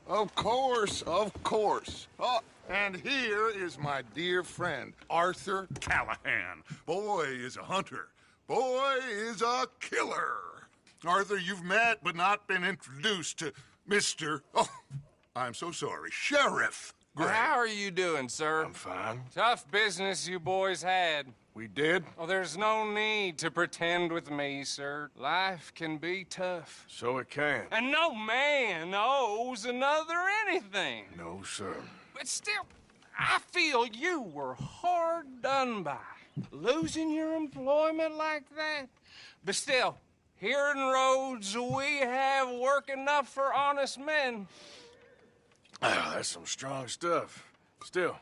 Of course, of course. Oh, and here is my dear friend, Arthur Callahan. Boy is a hunter. Boy is a killer. Arthur, you've met but not been introduced to Mr. Oh, I'm so sorry, Sheriff Gray. How are you doing, sir? I'm fine. Tough business you boys had. We did? Oh, there's no need to pretend with me, sir. Life can be tough. So it can. And no man owes another anything. No, sir. But still, I feel you were hard done by. Losing your employment like that. But still, here in Rhodes, we have work enough for honest men. Oh, that's some strong stuff. Still,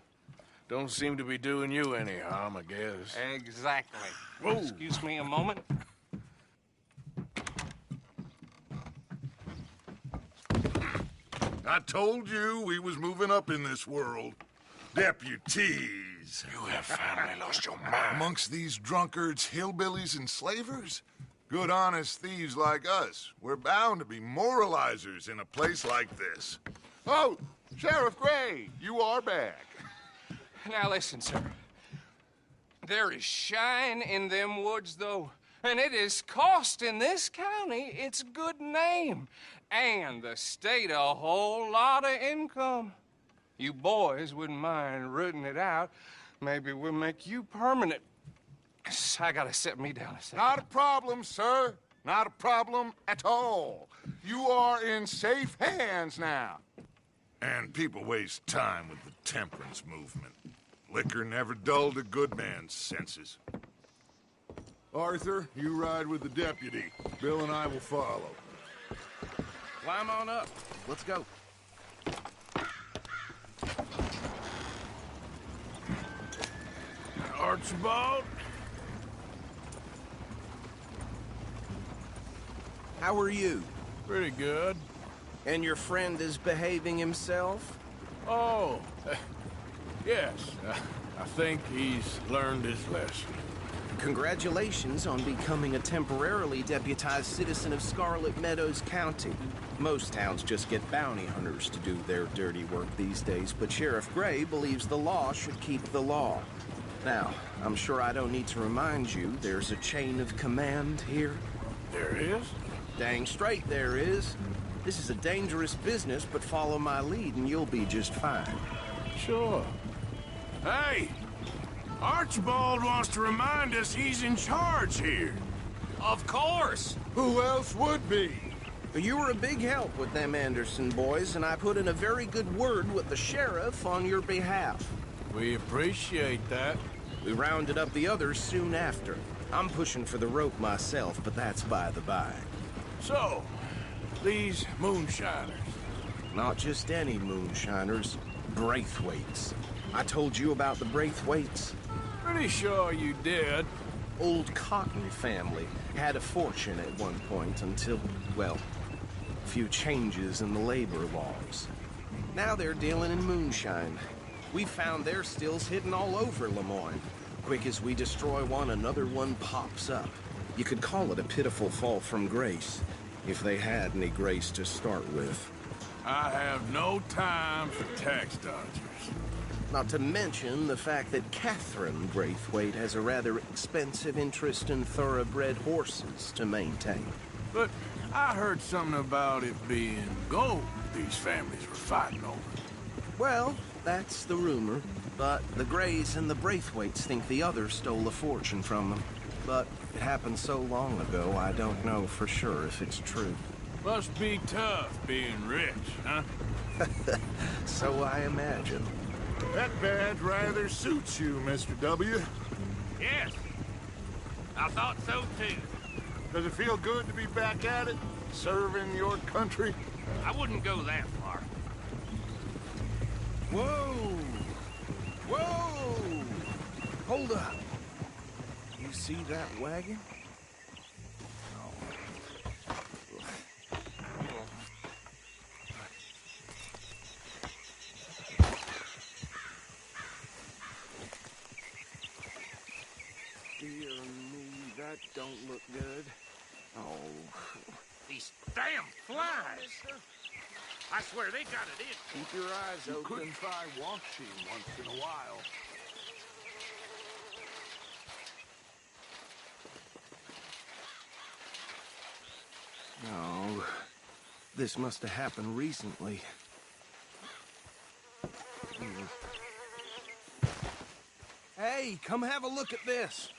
don't seem to be doing you any harm, I guess. Exactly. Whoa. Excuse me a moment. I told you we was moving up in this world. Deputies. You have finally lost your mind. Amongst these drunkards, hillbillies, and slavers? Good honest thieves like us. We're bound to be moralizers in a place like this. Oh, Sheriff Gray, you are back. Now listen, sir. There is shine in them woods, though, and it is costing this county its good name, and the state a whole lot of income. You boys wouldn't mind rooting it out. Maybe we'll make you permanent. I gotta set me down a second. Not a problem, sir. Not a problem at all. You are in safe hands now. And people waste time with the temperance movement. Liquor never dulled a good man's senses. Arthur, you ride with the deputy. Bill and I will follow. Climb on up. Let's go. Archibald? How are you? Pretty good. And your friend is behaving himself? Oh, yes. I think he's learned his lesson. Congratulations on becoming a temporarily deputized citizen of Scarlet Meadows County. Most towns just get bounty hunters to do their dirty work these days, but Sheriff Gray believes the law should keep the law. Now, I'm sure I don't need to remind you there's a chain of command here. There is? Dang straight there is. This is a dangerous business, but follow my lead and you'll be just fine. Sure. Hey! Archibald wants to remind us he's in charge here. Of course. Who else would be? You were a big help with them Anderson boys, and I put in a very good word with the sheriff on your behalf. We appreciate that. We rounded up the others soon after. I'm pushing for the rope myself, but that's by the by. So, these moonshiners. Not just any moonshiners, Braithwaites. I told you about the Braithwaites. Pretty sure you did. Old Cotton family had a fortune at one point until, well, a few changes in the labor laws. Now they're dealing in moonshine. We found their stills hidden all over Lemoyne. Quick as we destroy one, another one pops up. You could call it a pitiful fall from grace, if they had any grace to start with. I have no time for tax dodgers. Not to mention the fact that Catherine Braithwaite has a rather expensive interest in thoroughbred horses to maintain. But I heard something about it being gold these families were fighting over. Well, that's the rumor. But the Grays and the Braithwaites think the others stole a fortune from them. But it happened so long ago, I don't know for sure if it's true. Must be tough being rich, huh? So I imagine. That badge rather suits you, Mr. W. Yes. I thought so, too. Does it feel good to be back at it, serving your country? I wouldn't go that far. Whoa! Whoa! Hold up. You see that wagon? Dear me, that don't look good. Oh. These damn flies. I swear they got it in. Keep your eyes You open. could try watching once in a while. No, this must have happened recently. Hey, come have a look at this.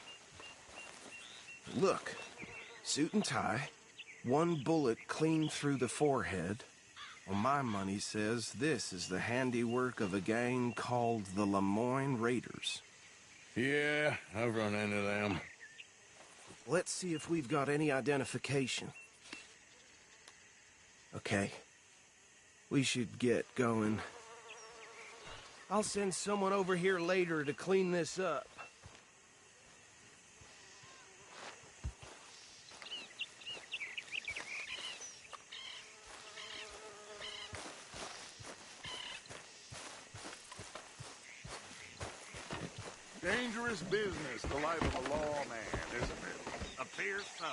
Look, suit and tie, one bullet clean through the forehead. Well, my money says this is the handiwork of a gang called the Lemoyne Raiders. Yeah, I've run into them. Let's see if we've got any identification. Okay. We should get going. I'll send someone over here later to clean this up. Dangerous business, the life of a lawman, isn't it? Appears so.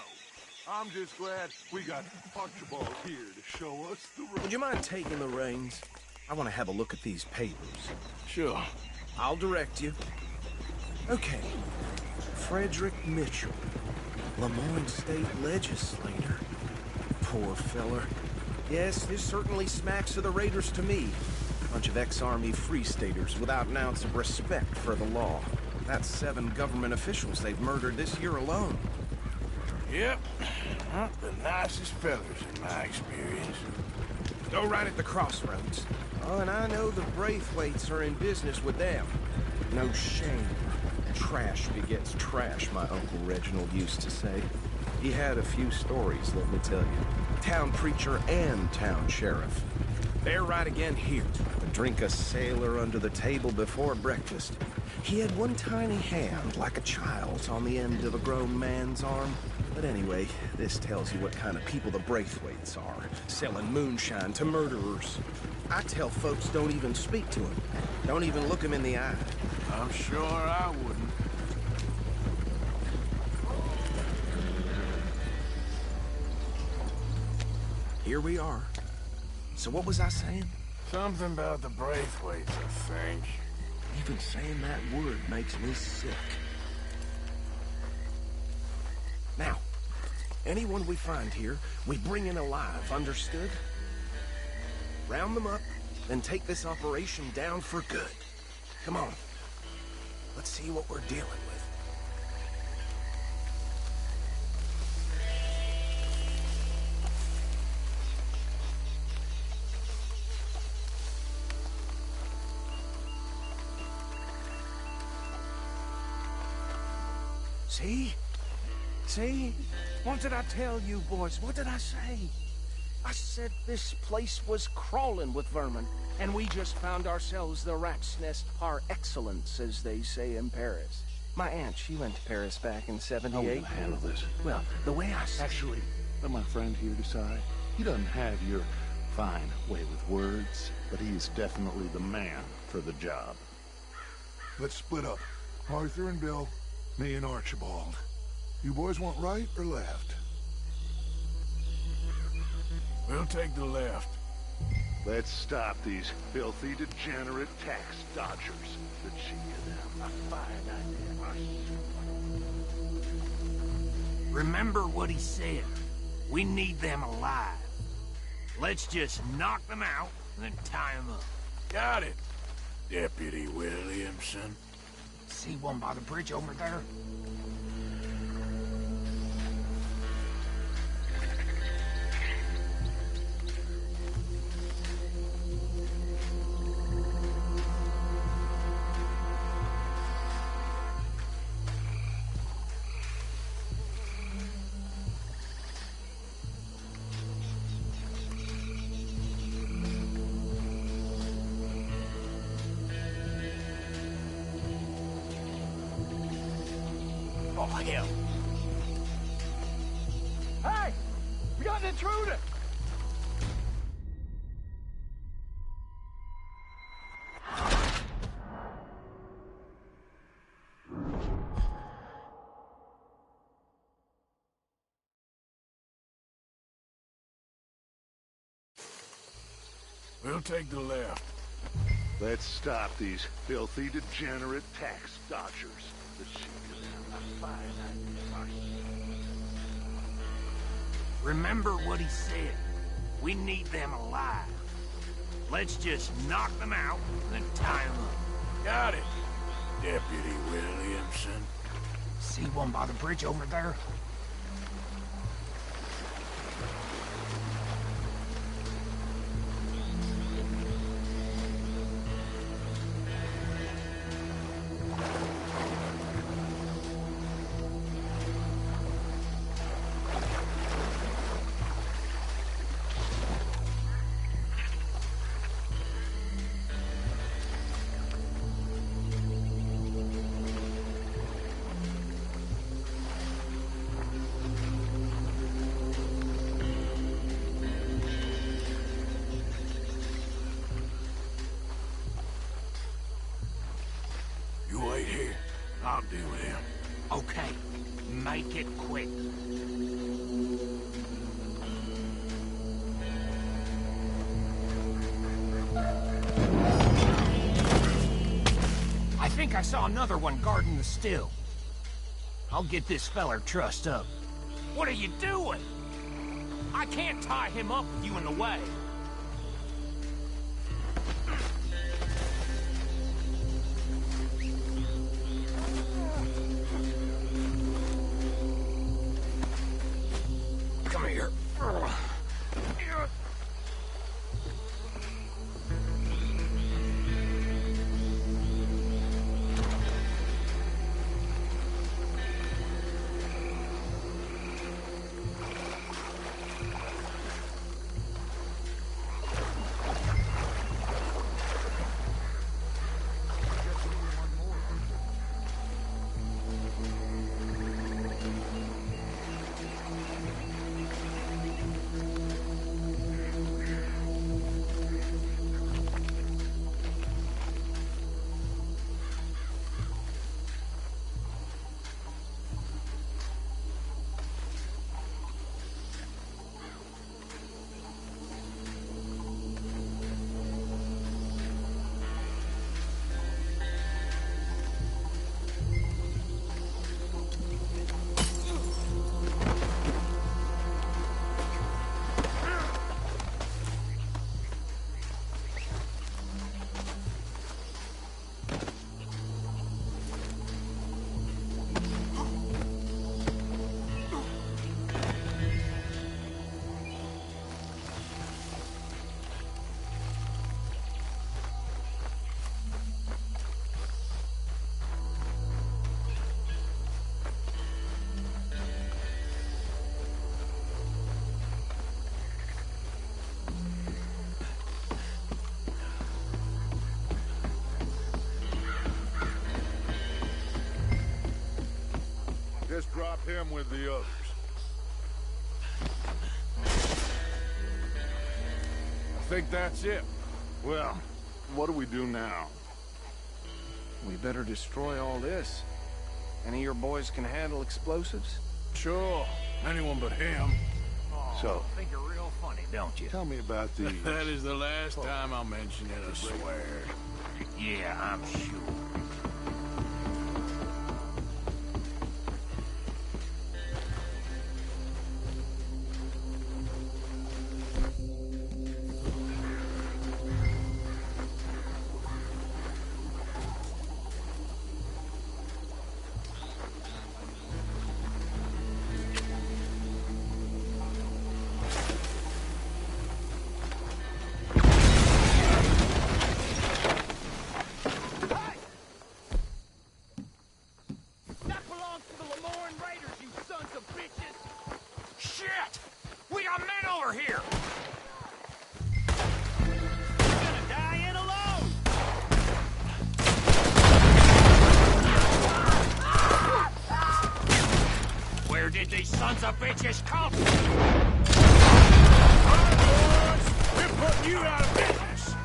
I'm just glad we got Archibald here to show us the road. Would you mind taking the reins? I want to have a look at these papers. Sure. I'll direct you. Okay. Frederick Mitchell, Lemoyne State Legislator. Poor feller. Yes, this certainly smacks of the Raiders to me. Bunch of ex-Army Free Staters without an ounce of respect for the law. That's 7 government officials they've murdered this year alone. Yep. Not the nicest fellas in my experience. Go right at the crossroads. Oh, and I know the Braithwaites are in business with them. No shame. Trash begets trash, my Uncle Reginald used to say. He had a few stories, let me tell you. Town preacher and town sheriff. They're right again here. To drink a sailor under the table before breakfast. He had one tiny hand, like a child's, on the end of a grown man's arm. But anyway, this tells you what kind of people the Braithwaites are. Selling moonshine to murderers. I tell folks don't even speak to him. Don't even look him in the eye. I'm sure I wouldn't. Here we are. So what was I saying? Something about the Braithwaites, I think. Even saying that word makes me sick. Now, anyone we find here, we bring in alive, understood? Round them up, then take this operation down for good. Come on. Let's see what we're dealing with. See? See? What did I tell you, boys? What did I say? I said this place was crawling with vermin, and we just found ourselves the rat's nest par excellence, as they say in Paris. My aunt, she went to Paris back in How are we '78. gonna handle this? Well, the way I said... Actually, let my friend here decide. He doesn't have your fine way with words, but he is definitely the man for the job. Let's split up. Arthur and Bill, me and Archibald. You boys want right or left? We'll take the left. Let's stop these filthy, degenerate tax dodgers. The cheek of them. A fine idea. Remember what he said. We need them alive. Let's just knock them out and then tie them up. Got it, Deputy Williamson. See one by the bridge over there? Oh, hell. Hey! We got an intruder! We'll take the left. Let's stop these filthy, degenerate tax dodgers. The shit is not fine. Remember what he said. We need them alive. Let's just knock them out, then tie them up. Got it, Deputy Williamson. See one by the bridge over there? You wait here. I'll deal with him. Okay, make it quick. I think I saw another one guarding the still. I'll get this feller trussed up. What are you doing? I can't tie him up with you in the way. Come here. Just drop him with the others. I think that's it. Well, what do we do now? We better destroy all this. Any of your boys can handle explosives? Sure. Anyone but him. So, Think you're real funny, don't you? tell me about these. That is the last time I'll mention it, I swear. Yeah, I'm sure. Here! You're gonna die in alone! Where did these sons of bitches come from? We're putting you out of business!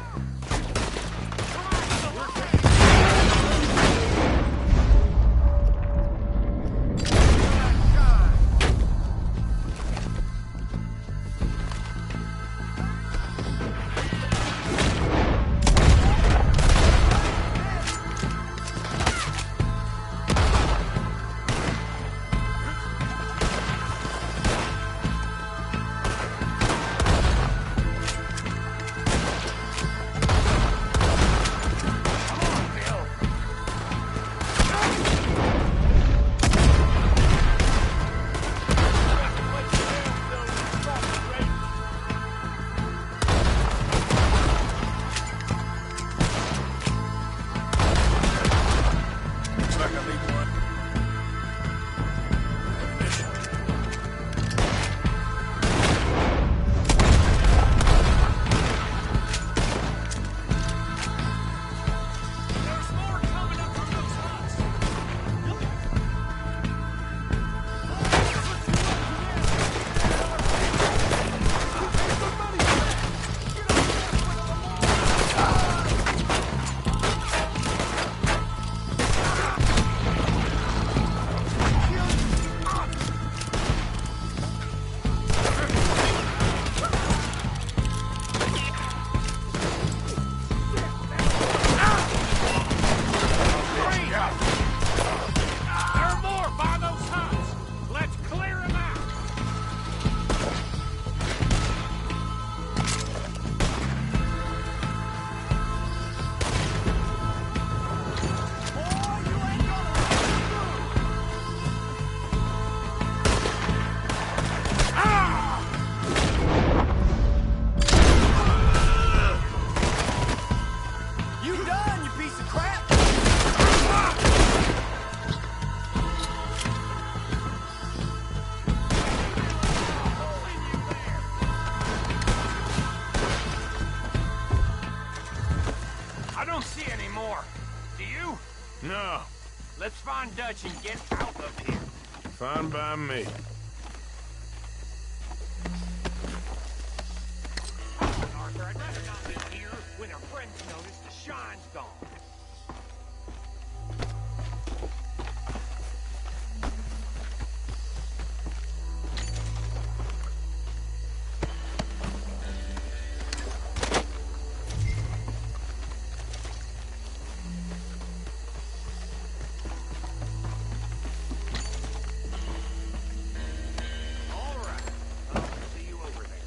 more. Do you? No, Let's find Dutch and get out of here. fine by me. Arthur, I'd rather not live here when our friends notice the shine's gone. All right. I'll see you over there.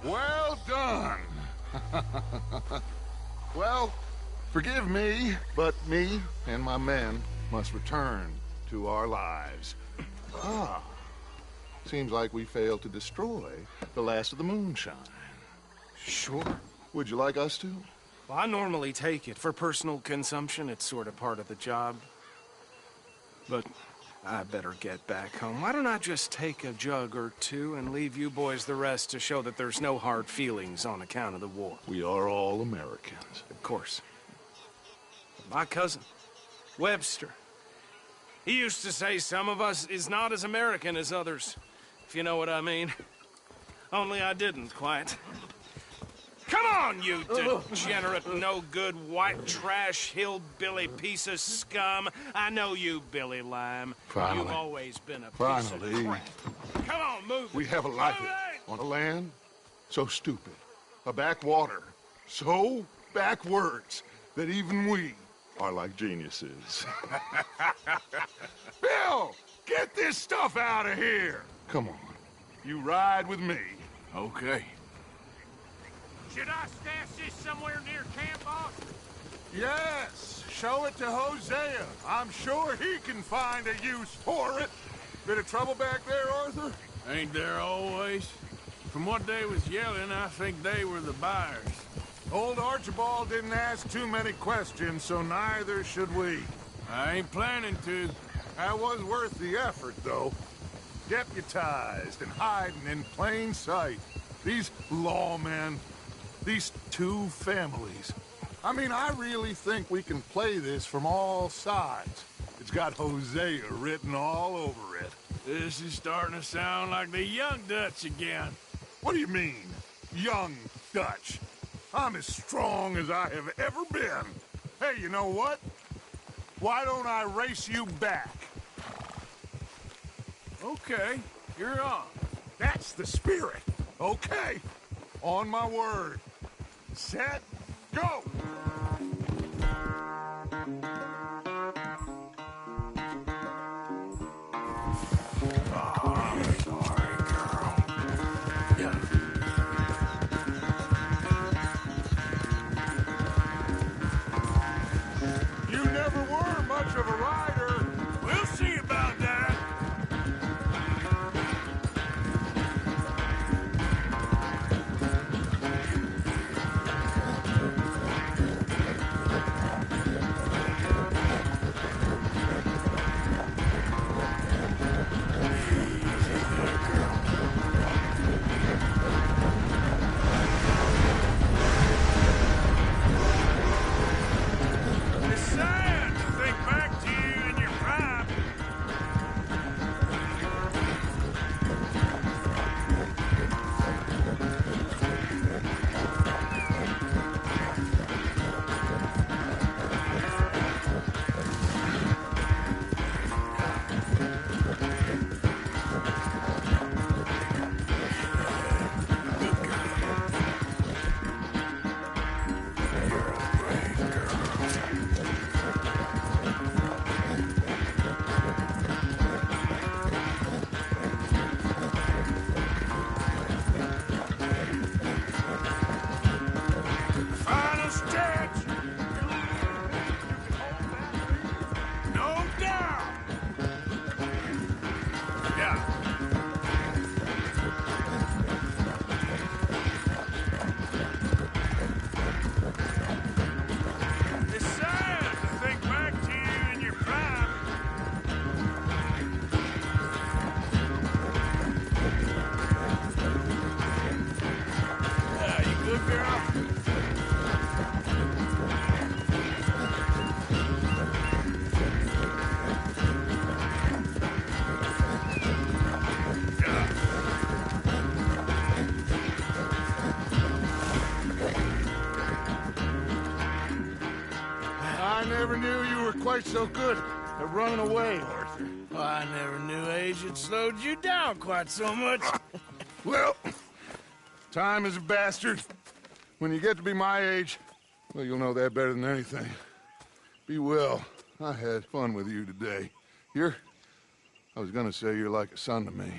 Well done. Well, forgive me, but me and my men must return to our lives. Ah, seems like we failed to destroy the last of the moonshine. Sure. Would you like us to? Well, I normally take it. For personal consumption, it's sort of part of the job. But I better get back home. Why don't I just take a jug or two and leave you boys the rest to show that there's no hard feelings on account of the war? We are all Americans. Of course. My cousin, Webster, he used to say some of us is not as American as others, if you know what I mean. Only I didn't quite. Come on, you degenerate, no-good, white trash, hillbilly piece of scum. I know you, Billy Lime. Finally. You've always been a piece Finally. of crap. Come on, move We it. have a life Move it! on a land so stupid, a backwater so backwards that even we are like geniuses. Bill, get this stuff out of here! Come on, you ride with me. Okay. Should I stash this somewhere near camp, boss? Yes, show it to Hosea. I'm sure he can find a use for it. Bit of trouble back there, Arthur? Ain't there always? From what they was yelling, I think they were the buyers. Old Archibald didn't ask too many questions, so neither should we. I ain't planning to. That was worth the effort, though. Deputized and hiding in plain sight. These lawmen, these two families. I mean, I really think we can play this from all sides. It's got Hosea written all over it. This is starting to sound like the young Dutch again. What do you mean, young Dutch? I'm as strong as I have ever been. Hey, you know what? Why don't I race you back? Okay, you're on. That's the spirit. Okay, on my word. Set, go! never knew you were quite so good at running away, Arthur. Well, I never knew age had slowed you down quite so much. Well, time is a bastard. When you get to be my age, well, you'll know that better than anything. Be well. I had fun with you today. I was gonna say you're like a son to me.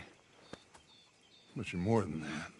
But you're more than that.